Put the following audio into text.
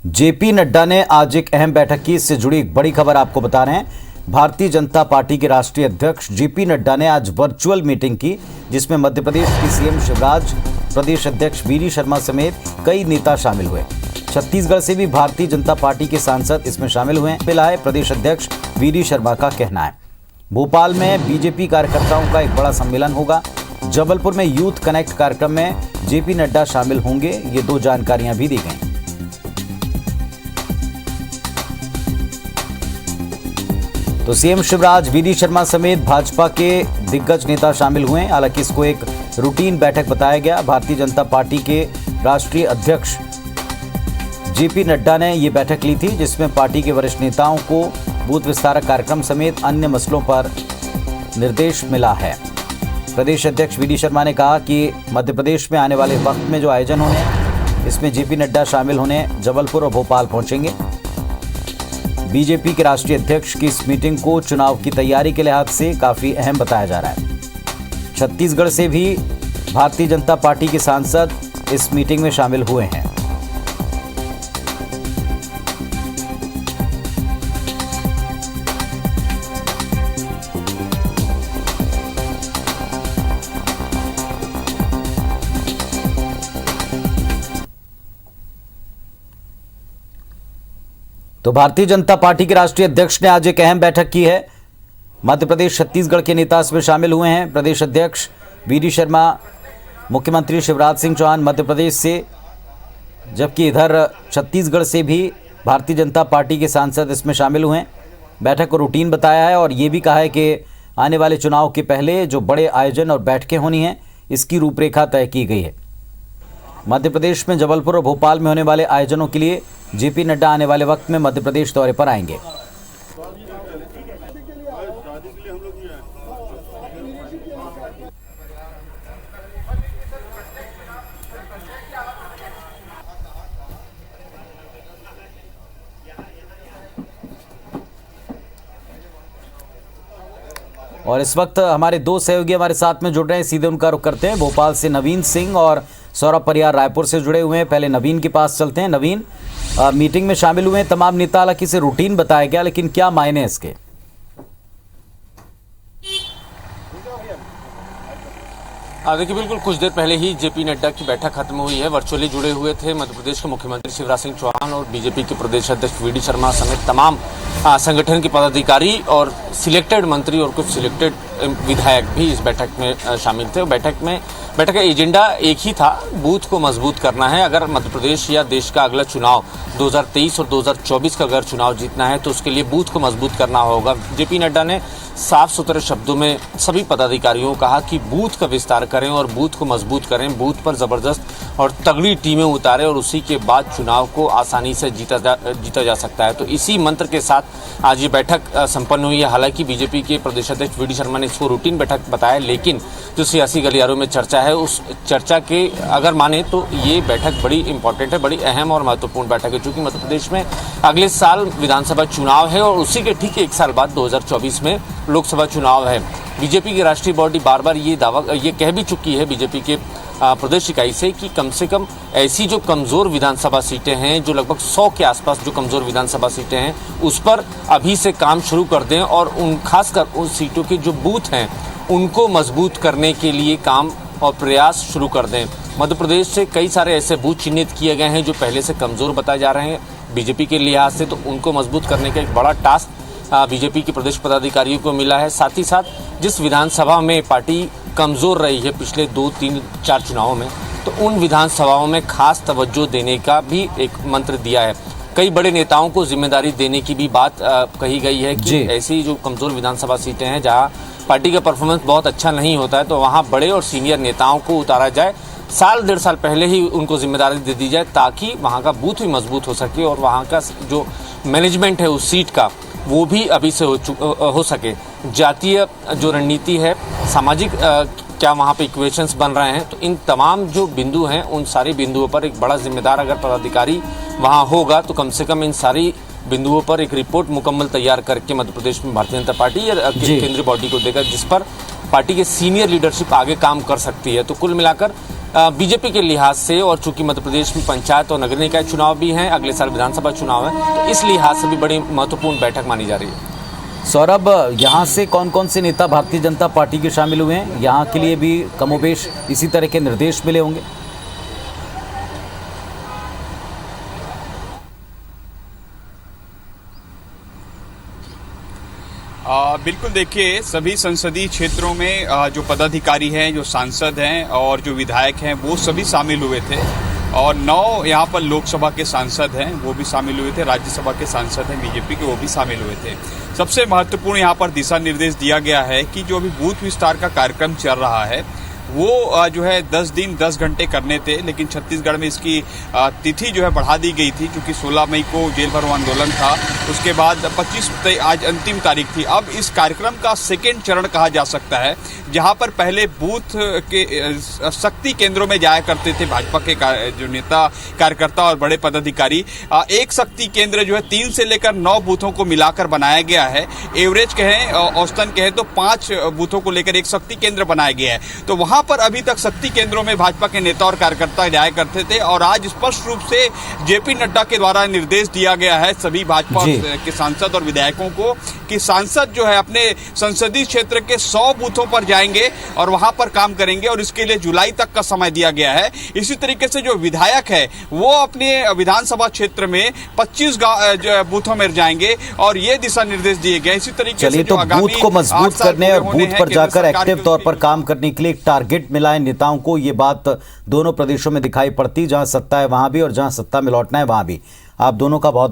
JP Nadda ने आज एक अहम बैठक की। इससे जुड़ी एक बड़ी खबर आपको बता रहे हैं। भारतीय जनता पार्टी के राष्ट्रीय अध्यक्ष जेपी नड्डा ने आज वर्चुअल मीटिंग की, जिसमें मध्य प्रदेश के सीएम शिवराज, प्रदेश अध्यक्ष वीडी शर्मा समेत कई नेता शामिल हुए। छत्तीसगढ़ से भी भारतीय जनता पार्टी के सांसद इसमें शामिल हुए। मिला है प्रदेश अध्यक्ष वीडी शर्मा का कहना है। भोपाल में बीजेपी कार्यकर्ताओं का एक बड़ा सम्मेलन होगा। जबलपुर में यूथ कनेक्ट कार्यक्रम में जेपी नड्डा शामिल होंगे। ये दो जानकारियां भी दी गई। तो सीएम शिवराज, वीडी शर्मा समेत भाजपा के दिग्गज नेता शामिल हुए। हालांकि इसको एक रूटीन बैठक बताया गया। भारतीय जनता पार्टी के राष्ट्रीय अध्यक्ष जेपी नड्डा ने ये बैठक ली थी, जिसमें पार्टी के वरिष्ठ नेताओं को बूथ विस्तारक कार्यक्रम समेत अन्य मसलों पर निर्देश मिला है। प्रदेश अध्यक्ष वीडी शर्मा ने कहा कि मध्य प्रदेश में आने वाले वक्त में जो आयोजन होने, इसमें जेपी नड्डा शामिल होने जबलपुर और भोपाल पहुंचेंगे। बीजेपी के राष्ट्रीय अध्यक्ष की इस मीटिंग को चुनाव की तैयारी के लिहाज से काफी अहम बताया जा रहा है। छत्तीसगढ़ से भी भारतीय जनता पार्टी के सांसद इस मीटिंग में शामिल हुए हैं। तो भारतीय जनता पार्टी के राष्ट्रीय अध्यक्ष ने आज एक अहम बैठक की है। मध्य प्रदेश, छत्तीसगढ़ के नेता इसमें शामिल हुए हैं। प्रदेश अध्यक्ष वीडी शर्मा, मुख्यमंत्री शिवराज सिंह चौहान मध्य प्रदेश से, जबकि इधर छत्तीसगढ़ से भी भारतीय जनता पार्टी के सांसद इसमें शामिल हुए हैं। बैठक को रूटीन बताया है और ये भी कहा है कि आने वाले चुनाव के पहले जो बड़े आयोजन और बैठकें होनी हैं, इसकी रूपरेखा तय की गई है। मध्य प्रदेश में जबलपुर और भोपाल में होने वाले आयोजनों के लिए जेपी नड्डा आने वाले वक्त में मध्य प्रदेश दौरे पर आएंगे। और इस वक्त हमारे दो सहयोगी हमारे साथ में जुड़ रहे हैं, सीधे उनका रुख करते हैं। भोपाल से नवीन सिंह और सौरभ परियार रायपुर से जुड़े हुए हैं। पहले नवीन के पास चलते हैं। नवीन, मीटिंग में शामिल हुए हैं तमाम नेता। हालांकि इसे रूटीन बताया गया, लेकिन क्या मायने इसके? देखिए, बिल्कुल कुछ देर पहले ही जेपी नड्डा की बैठक खत्म हुई है। वर्चुअली जुड़े हुए थे मध्य प्रदेश के मुख्यमंत्री शिवराज सिंह चौहान और बीजेपी के प्रदेश अध्यक्ष वीडी शर्मा समेत तमाम संगठन के पदाधिकारी और सिलेक्टेड मंत्री और कुछ सिलेक्टेड विधायक भी इस बैठक में शामिल थे। बैठक का एजेंडा एक ही था, बूथ को मजबूत करना है। अगर मध्य प्रदेश या देश का अगला चुनाव 2023 और 2024 का अगर चुनाव जीतना है तो उसके लिए बूथ को मजबूत करना होगा। जेपी नड्डा ने साफ सुथरे शब्दों में सभी पदाधिकारियों को कहा कि बूथ का विस्तार करें और बूथ को मजबूत करें, बूथ पर जबरदस्त और तगड़ी टीमें उतारें और उसी के बाद चुनाव को आसानी से जीता जा सकता है। तो इसी मंत्र के साथ आज ये बैठक संपन्न हुई है। हालांकि बीजेपी के प्रदेश अध्यक्ष वीडी शर्मा ने इसको रूटीन बैठक बताया, लेकिन जो सियासी गलियारों में चर्चा है, उस चर्चा के अगर माने तो ये बैठक बड़ी इंपॉर्टेंट है, बड़ी अहम और महत्वपूर्ण बैठक है। चूंकि मध्य प्रदेश में अगले साल विधानसभा चुनाव है और उसी के ठीक एक साल बाद 2024 में लोकसभा चुनाव है। बीजेपी की राष्ट्रीय बॉडी बार बार ये कह भी चुकी है बीजेपी के प्रदेश इकाई से कम ऐसी जो कमजोर विधानसभा सीटें हैं, जो लगभग 100 के आसपास जो कमजोर विधानसभा सीटें हैं, उस पर अभी से काम शुरू कर दें और उन खासकर उन सीटों के जो बूथ हैं उनको मजबूत करने के लिए काम और प्रयास शुरू कर दें। मध्य प्रदेश से कई सारे ऐसे बूथ चिन्हित किए गए हैं जो पहले से कमजोर बताए जा रहे हैं बीजेपी के लिहाज से, तो उनको मजबूत करने का एक बड़ा टास्क बीजेपी के प्रदेश पदाधिकारियों को मिला है। साथ ही साथ जिस विधानसभा में पार्टी कमजोर रही है पिछले 2, 3, 4 चुनावों में, तो उन विधानसभाओं में खास तवज्जो देने का भी एक मंत्र दिया है। कई बड़े नेताओं को जिम्मेदारी देने की भी बात कही गई है कि ऐसी जो कमजोर विधानसभा सीटें हैं जहां पार्टी का परफॉर्मेंस बहुत अच्छा नहीं होता है, तो वहां बड़े और सीनियर नेताओं को उतारा जाए। साल 1.5 साल पहले ही उनको जिम्मेदारी दे दी जाए ताकि वहां का बूथ भी मजबूत हो सके और वहां का जो मैनेजमेंट है उस सीट का, वो भी अभी से हो सके। जातीय जो रणनीति है, सामाजिक क्या वहाँ पे इक्वेशंस बन रहे हैं, तो इन तमाम जो बिंदु हैं उन सारे बिंदुओं पर एक बड़ा जिम्मेदार अगर पदाधिकारी वहाँ होगा तो कम से कम इन सारी बिंदुओं पर एक रिपोर्ट मुकम्मल तैयार करके मध्य प्रदेश में भारतीय जनता पार्टी या केंद्रीय बॉडी को देगा, जिस पर पार्टी के सीनियर लीडरशिप आगे काम कर सकती है। तो कुल मिलाकर बीजेपी के लिहाज से, और चूंकि मध्य प्रदेश में पंचायत और नगर निकाय चुनाव भी हैं, अगले साल विधानसभा चुनाव है, तो इस लिहाज से भी बड़ी महत्वपूर्ण बैठक मानी जा रही है। सौरभ, यहाँ से कौन कौन से नेता भारतीय जनता पार्टी के शामिल हुए हैं? यहाँ के लिए भी कमोबेश इसी तरह के निर्देश मिले होंगे। बिल्कुल, देखिए सभी संसदीय क्षेत्रों में जो पदाधिकारी हैं, जो सांसद हैं और जो विधायक हैं, वो सभी शामिल हुए थे। और 9 यहाँ पर लोकसभा के सांसद हैं, वो भी शामिल हुए थे। राज्यसभा के सांसद हैं बीजेपी के, वो भी शामिल हुए थे। सबसे महत्वपूर्ण यहाँ पर दिशा निर्देश दिया गया है कि जो अभी बूथ विस्तार का कार्यक्रम चल रहा है, वो जो है 10 दिन 10 घंटे करने थे, लेकिन छत्तीसगढ़ में इसकी तिथि जो है बढ़ा दी गई थी, क्योंकि 16 मई को जेल भरो आंदोलन था। उसके बाद 25 आज अंतिम तारीख थी। अब इस कार्यक्रम का सेकेंड चरण कहा जा सकता है, जहां पर पहले बूथ के शक्ति केंद्रों में जाया करते थे भाजपा के जो नेता, कार्यकर्ता और बड़े पदाधिकारी। एक शक्ति केंद्र जो है 3 से लेकर 9 बूथों को मिलाकर बनाया गया है। एवरेज कहें, औसतन कहें तो 5 बूथों को लेकर एक शक्ति केंद्र बनाया गया है। तो वहां पर अभी तक शक्ति केंद्रों में भाजपा के नेता और कार्यकर्ता जाया करते थे, और आज स्पष्ट रूप से जेपी नड्डा के द्वारा निर्देश दिया गया है सभी भाजपा के सांसद और विधायकों को कि सांसद जो है अपने संसदीय क्षेत्र के 100 बूथों पर जाएंगे और वहां पर काम करेंगे, और इसके लिए जुलाई तक का समय दिया गया है। इसी तरीके से जो विधायक है वो अपने विधानसभा क्षेत्र में 25 बूथों में जाएंगे, और ये दिशा निर्देश दिए गए। इसी तरीके से तो बूथ को मजबूत करने और बूथ पर जाकर एक्टिव तौर पर काम करने के लिए एक टारगेट मिला है नेताओं को। ये बात दोनों प्रदेशों में दिखाई पड़ती, जहां सत्ता है वहां भी और जहां सत्ता में लौटना है वहां भी। आप दोनों का बहुत